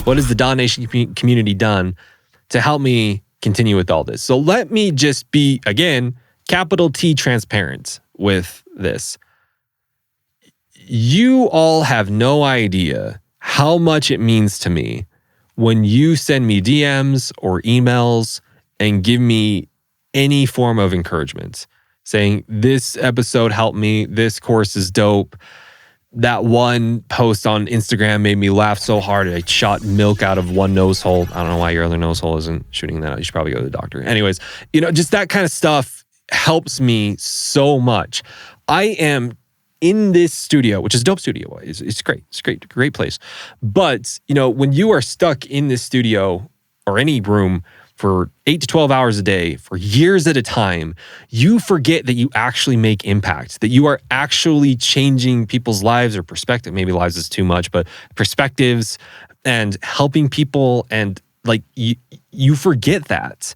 What has the DAW Nation community done to help me continue with all this? So let me just be, again, capital T transparent with this. You all have no idea how much it means to me when you send me DMs or emails and give me any form of encouragement, saying this episode helped me, this course is dope. That one post on Instagram made me laugh so hard I shot milk out of one nose hole. I don't know why your other nose hole isn't shooting that out. You should probably go to the doctor. Anyways, just that kind of stuff helps me so much. I am in this studio, which is a dope studio. It's great. It's great place. But, when you are stuck in this studio or any room for 8 to 12 hours a day, for years at a time, you forget that you actually make impact, that you are actually changing people's lives or perspective. Maybe lives is too much, but perspectives and helping people. And you forget that.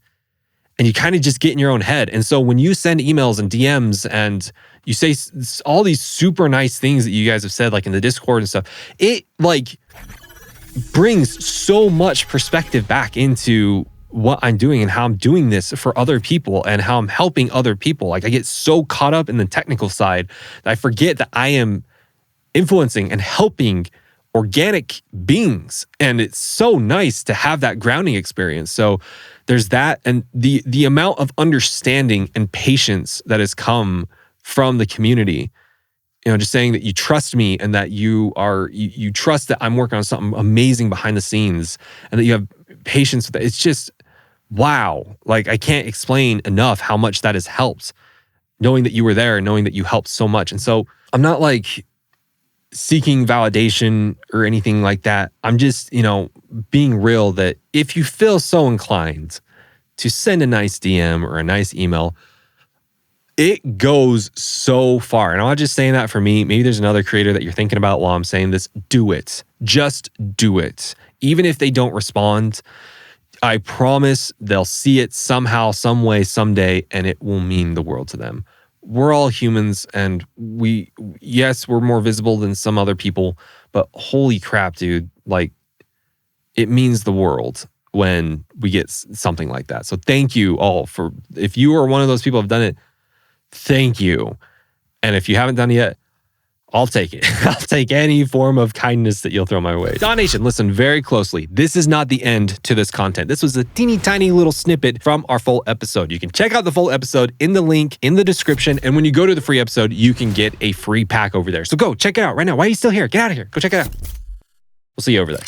And you kind of just get in your own head. And so when you send emails and DMs and you say all these super nice things that you guys have said, like in the Discord and stuff, it brings so much perspective back into what I'm doing and how I'm doing this for other people and how I'm helping other people. I get so caught up in the technical side that I forget that I am influencing and helping organic beings. And it's so nice to have that grounding experience. So there's that. And the amount of understanding and patience that has come from the community, just saying that you trust me and that you trust that I'm working on something amazing behind the scenes and that you have patience with it. It's just, wow. I can't explain enough how much that has helped, knowing that you were there and knowing that you helped so much. And so I'm not seeking validation or anything like that. I'm just, being real that if you feel so inclined to send a nice DM or a nice email, it goes so far. And I'm not just saying that for me. Maybe there's another creator that you're thinking about while I'm saying this. Do it. Just do it. Even if they don't respond, I promise they'll see it somehow, some way, someday, and it will mean the world to them. We're all humans, and we're more visible than some other people, but holy crap, dude, it means the world when we get something like that. So thank you all if you are one of those people who have done it, thank you. And if you haven't done it yet, I'll take it. I'll take any form of kindness that you'll throw my way. DAW Nation, listen very closely. This is not the end to this content. This was a teeny tiny little snippet from our full episode. You can check out the full episode in the link in the description. And when you go to the free episode, you can get a free pack over there. So go check it out right now. Why are you still here? Get out of here. Go check it out. We'll see you over there.